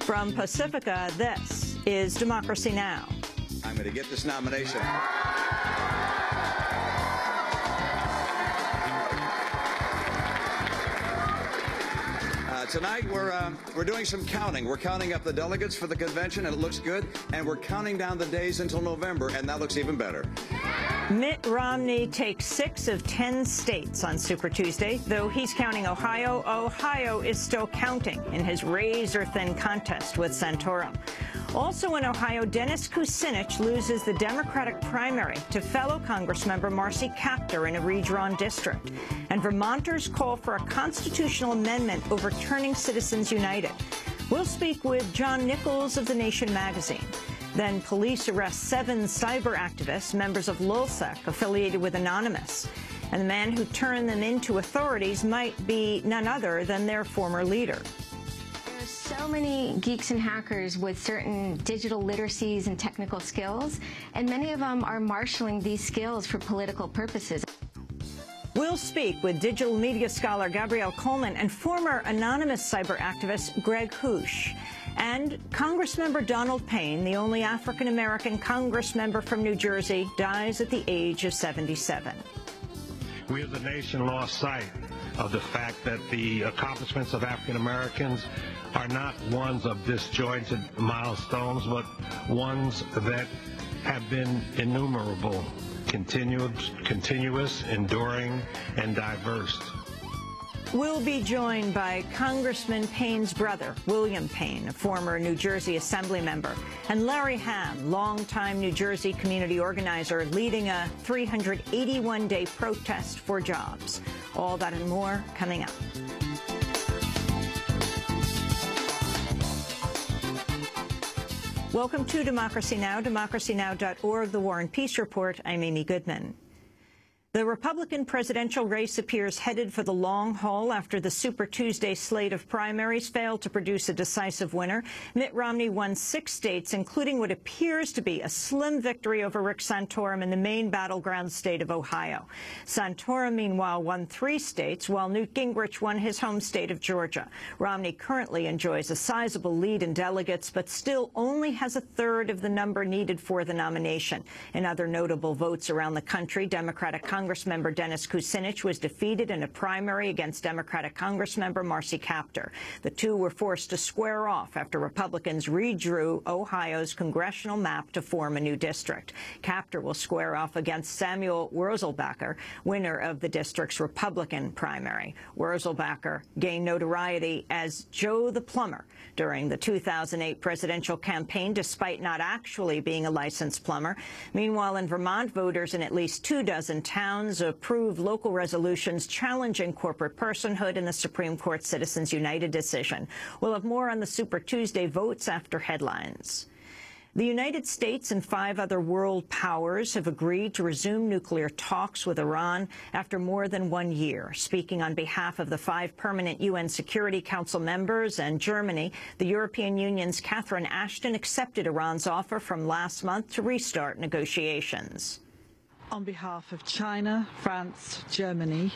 From Pacifica, this is Democracy Now! I'm going to get this nomination. Tonight we're doing some counting. We're counting up the delegates for the convention, and it looks good. And we're counting down the days until November, and that looks even better. Mitt Romney takes 6 of 10 states on Super Tuesday. Though he's counting Ohio, Ohio is still counting in his razor-thin contest with Santorum. Also in Ohio, Dennis Kucinich loses the Democratic primary to fellow Congressmember Marcy Kaptur in a redrawn district. And Vermonters call for a constitutional amendment overturning Citizens United. We'll speak with John Nichols of The Nation magazine. Then police arrest 7 cyber activists, members of LulzSec, affiliated with Anonymous. And the man who turned them into authorities might be none other than their former leader. There's so many geeks and hackers with certain digital literacies and technical skills, and many of them are marshaling these skills for political purposes. We'll speak with digital media scholar Gabrielle Coleman and former Anonymous cyber activist Greg Hoosh. And Congressmember Donald Payne, the only African-American Congressmember from New Jersey, dies at the age of 77. We as a nation lost sight of the fact that the accomplishments of African Americans are not ones of disjointed milestones, but ones that have been innumerable, continuous, enduring, and diverse. We'll be joined by Congressman Payne's brother, William Payne, a former New Jersey Assembly member, and Larry Hamm, longtime New Jersey community organizer, leading a 381-day protest for jobs. All that and more coming up. Welcome to Democracy Now!, democracynow.org, The War and Peace Report. I'm Amy Goodman. The Republican presidential race appears headed for the long haul after the Super Tuesday slate of primaries failed to produce a decisive winner. Mitt Romney won 6 states, including what appears to be a slim victory over Rick Santorum in the main battleground state of Ohio. Santorum, meanwhile, won 3 states, while Newt Gingrich won his home state of Georgia. Romney currently enjoys a sizable lead in delegates, but still only has a third of the number needed for the nomination. In other notable votes around the country, Democratic Congressmember Dennis Kucinich was defeated in a primary against Democratic Congressmember Marcy Kaptur. The two were forced to square off after Republicans redrew Ohio's congressional map to form a new district. Kaptur will square off against Samuel Wurzelbacher, winner of the district's Republican primary. Wurzelbacher gained notoriety as Joe the Plumber during the 2008 presidential campaign, despite not actually being a licensed plumber. Meanwhile, in Vermont, voters in at least 24 towns approved local resolutions challenging corporate personhood in the Supreme Court Citizens United decision. We'll have more on the Super Tuesday votes after headlines. The United States and 5 other world powers have agreed to resume nuclear talks with Iran after more than 1 year. Speaking on behalf of the 5 permanent UN Security Council members and Germany, the European Union's Catherine Ashton accepted Iran's offer from last month to restart negotiations. On behalf of China, France, Germany,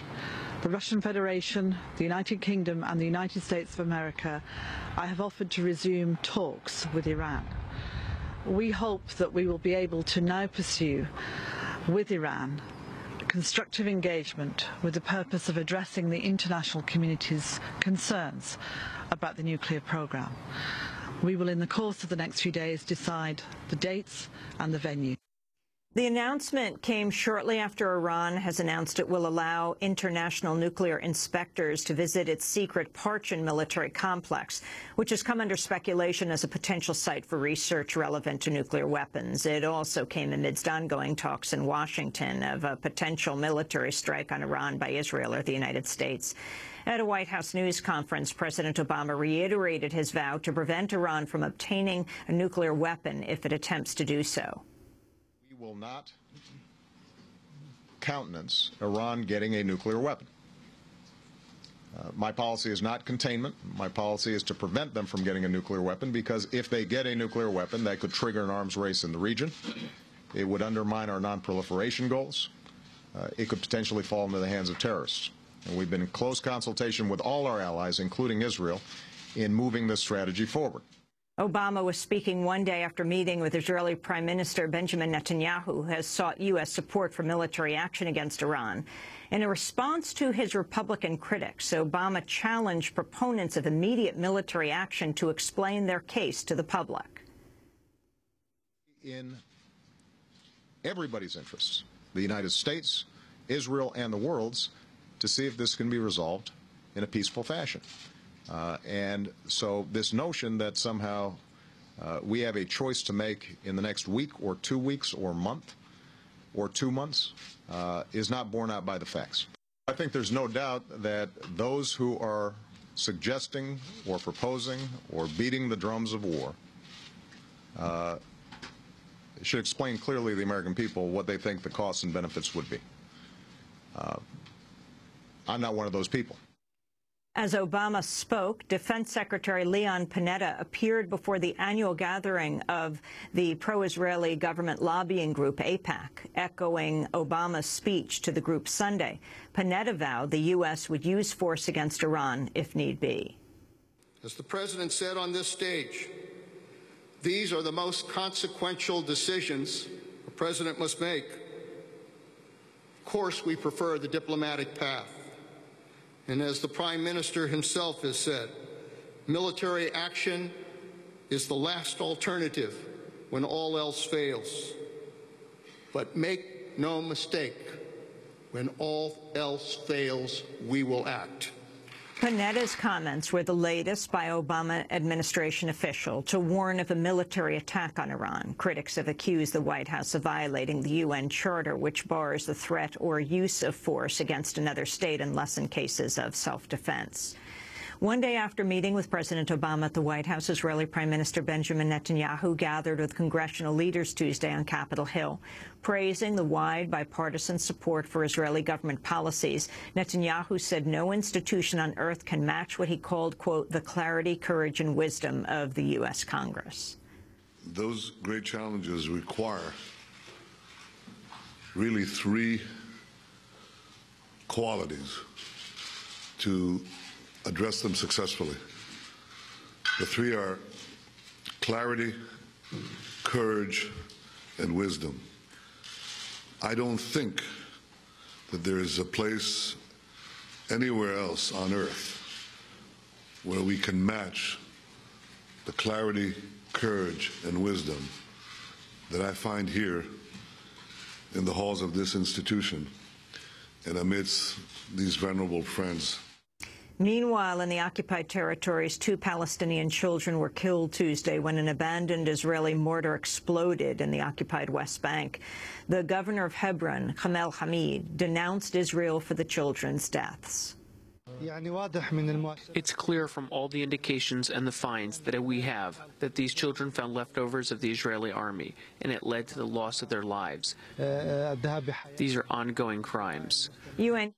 the Russian Federation, the United Kingdom and the United States of America, I have offered to resume talks with Iran. We hope that we will be able to now pursue with Iran constructive engagement with the purpose of addressing the international community's concerns about the nuclear program. We will, in the course of the next few days, decide the dates and the venue. The announcement came shortly after Iran has announced it will allow international nuclear inspectors to visit its secret Parchin military complex, which has come under speculation as a potential site for research relevant to nuclear weapons. It also came amidst ongoing talks in Washington of a potential military strike on Iran by Israel or the United States. At a White House news conference, President Obama reiterated his vow to prevent Iran from obtaining a nuclear weapon if it attempts to do so. Will not countenance Iran getting a nuclear weapon. My policy is not containment. My policy is to prevent them from getting a nuclear weapon, because if they get a nuclear weapon, that could trigger an arms race in the region. It would undermine our non-proliferation goals. It could potentially fall into the hands of terrorists. And we've been in close consultation with all our allies, including Israel, in moving this strategy forward. Obama was speaking one day after meeting with Israeli Prime Minister Benjamin Netanyahu, who has sought U.S. support for military action against Iran. In a response to his Republican critics, Obama challenged proponents of immediate military action to explain their case to the public. In everybody's interests, the United States, Israel, and the world's, to see if this can be resolved in a peaceful fashion. And so this notion that somehow we have a choice to make in the next week or 2 weeks or month or 2 months is not borne out by the facts. I think there's no doubt that those who are suggesting or proposing or beating the drums of war should explain clearly to the American people what they think the costs and benefits would be. I'm not one of those people. As Obama spoke, Defense Secretary Leon Panetta appeared before the annual gathering of the pro-Israeli government lobbying group AIPAC, echoing Obama's speech to the group Sunday. Panetta vowed the U.S. would use force against Iran if need be. As the President said on this stage, these are the most consequential decisions a president must make. Of course, we prefer the diplomatic path. And as the Prime Minister himself has said, military action is the last alternative when all else fails. But make no mistake, when all else fails, we will act. Panetta's comments were the latest by Obama administration official to warn of a military attack on Iran. Critics have accused the White House of violating the UN Charter, which bars the threat or use of force against another state unless in cases of self-defense. One day after meeting with President Obama at the White House, Israeli Prime Minister Benjamin Netanyahu gathered with congressional leaders Tuesday on Capitol Hill. Praising the wide bipartisan support for Israeli government policies, Netanyahu said no institution on earth can match what he called, quote, the clarity, courage, and wisdom of the U.S. Congress. Those great challenges require really 3 qualities to address them successfully. The 3 are clarity, courage, and wisdom. I don't think that there is a place anywhere else on earth where we can match the clarity, courage, and wisdom that I find here in the halls of this institution and amidst these venerable friends. Meanwhile, in the occupied territories, 2 Palestinian children were killed Tuesday when an abandoned Israeli mortar exploded in the occupied West Bank. The governor of Hebron, Hamel Hamid, denounced Israel for the children's deaths. It's clear from all the indications and the finds that we have that these children found leftovers of the Israeli army, and it led to the loss of their lives. These are ongoing crimes. UN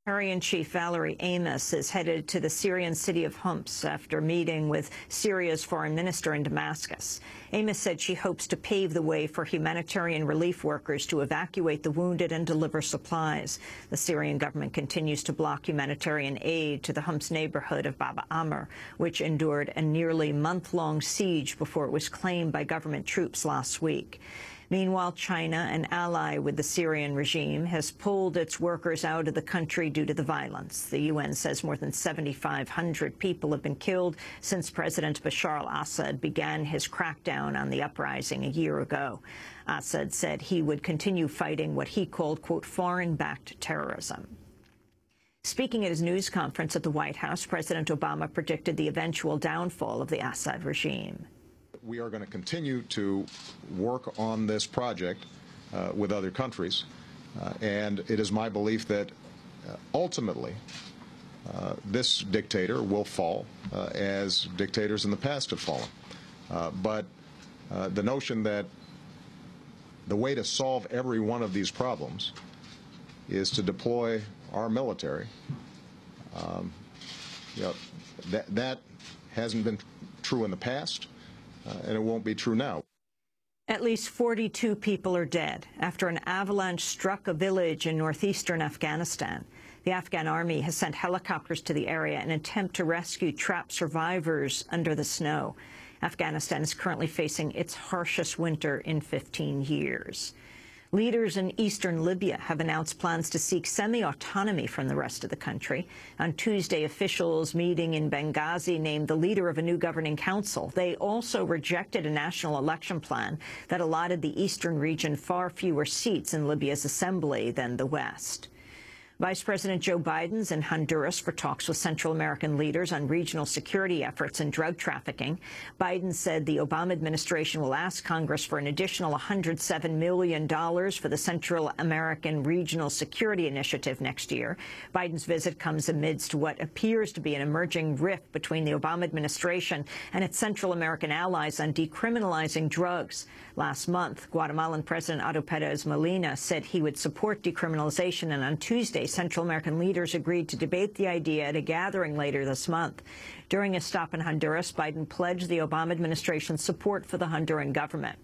Secretary-in-Chief Valerie Amos is headed to the Syrian city of Homs after meeting with Syria's foreign minister in Damascus. Amos said she hopes to pave the way for humanitarian relief workers to evacuate the wounded and deliver supplies. The Syrian government continues to block humanitarian aid to the Homs neighborhood of Baba Amr, which endured a nearly month-long siege before it was claimed by government troops last week. Meanwhile, China, an ally with the Syrian regime, has pulled its workers out of the country due to the violence. The UN says more than 7,500 people have been killed since President Bashar al-Assad began his crackdown on the uprising a year ago. Assad said he would continue fighting what he called, quote, foreign-backed terrorism. Speaking at his news conference at the White House, President Obama predicted the eventual downfall of the Assad regime. We are going to continue to work on this project with other countries, and it is my belief that ultimately this dictator will fall as dictators in the past have fallen. But the notion that the way to solve every one of these problems is to deploy our military, that hasn't been true in the past. And it won't be true now. At least 42 people are dead after an avalanche struck a village in northeastern Afghanistan. The Afghan army has sent helicopters to the area in an attempt to rescue trapped survivors under the snow. Afghanistan is currently facing its harshest winter in 15 years. Leaders in eastern Libya have announced plans to seek semi-autonomy from the rest of the country. On Tuesday, officials meeting in Benghazi named the leader of a new governing council. They also rejected a national election plan that allotted the eastern region far fewer seats in Libya's assembly than the West. Vice President Joe Biden's in Honduras for talks with Central American leaders on regional security efforts and drug trafficking. Biden said the Obama administration will ask Congress for an additional $107 million for the Central American Regional Security Initiative next year. Biden's visit comes amidst what appears to be an emerging rift between the Obama administration and its Central American allies on decriminalizing drugs. Last month, Guatemalan President Otto Perez Molina said he would support decriminalization, and on Tuesday, Central American leaders agreed to debate the idea at a gathering later this month. During a stop in Honduras, Biden pledged the Obama administration's support for the Honduran government.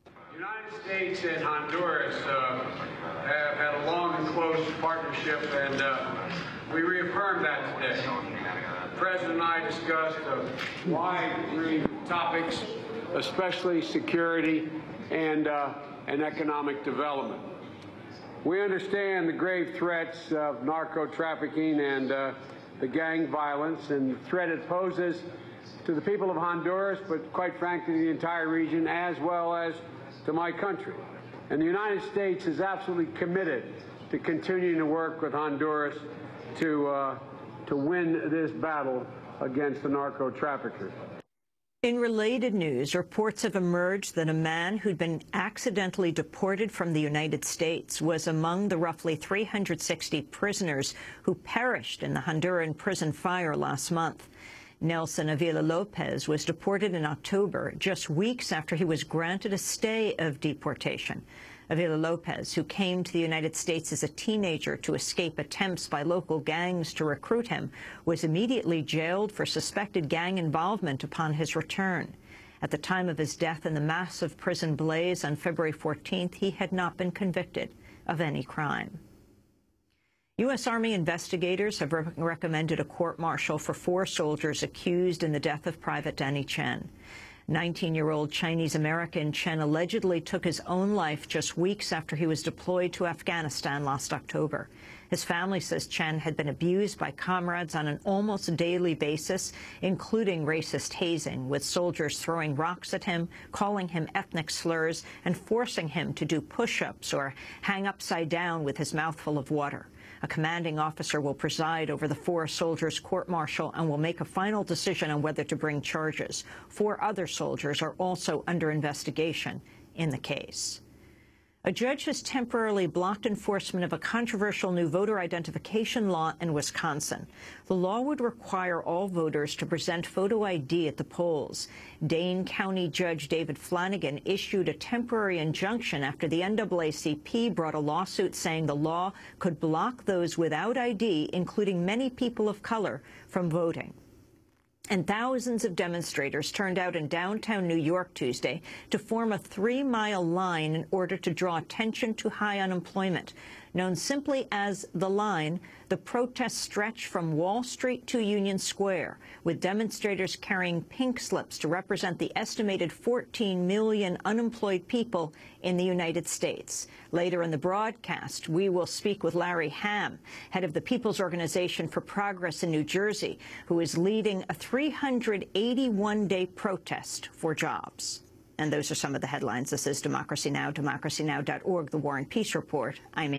The United States and Honduras have had a long and close partnership, and we reaffirm that today. The President and I discussed a wide range of topics, especially security and economic development. We understand the grave threats of narco-trafficking and the gang violence and the threat it poses to the people of Honduras, but quite frankly, the entire region, as well as to my country. And the United States is absolutely committed to continuing to work with Honduras to win this battle against the narco-traffickers. In related news, reports have emerged that a man who'd been accidentally deported from the United States was among the roughly 360 prisoners who perished in the Honduran prison fire last month. Nelson Avila Lopez was deported in October, just weeks after he was granted a stay of deportation. Avila Lopez, who came to the United States as a teenager to escape attempts by local gangs to recruit him, was immediately jailed for suspected gang involvement upon his return. At the time of his death in the massive prison blaze on February 14th, he had not been convicted of any crime. U.S. Army investigators have recommended a court-martial for 4 soldiers accused in the death of Private Danny Chen. 19-year-old Chinese-American Chen allegedly took his own life just weeks after he was deployed to Afghanistan last October. His family says Chen had been abused by comrades on an almost daily basis, including racist hazing, with soldiers throwing rocks at him, calling him ethnic slurs, and forcing him to do push-ups or hang upside down with his mouth full of water. A commanding officer will preside over the 4 soldiers' court-martial and will make a final decision on whether to bring charges. 4 other soldiers are also under investigation in the case. A judge has temporarily blocked enforcement of a controversial new voter identification law in Wisconsin. The law would require all voters to present photo ID at the polls. Dane County Judge David Flanagan issued a temporary injunction after the NAACP brought a lawsuit saying the law could block those without ID, including many people of color, from voting. And thousands of demonstrators turned out in downtown New York Tuesday to form a 3-mile line in order to draw attention to high unemployment. Known simply as The Line, the protests stretched from Wall Street to Union Square, with demonstrators carrying pink slips to represent the estimated 14 million unemployed people in the United States. Later in the broadcast, we will speak with Larry Hamm, head of the People's Organization for Progress in New Jersey, who is leading a 381-day protest for jobs. And those are some of the headlines. This is Democracy Now!, democracynow.org, The War and Peace Report. I'm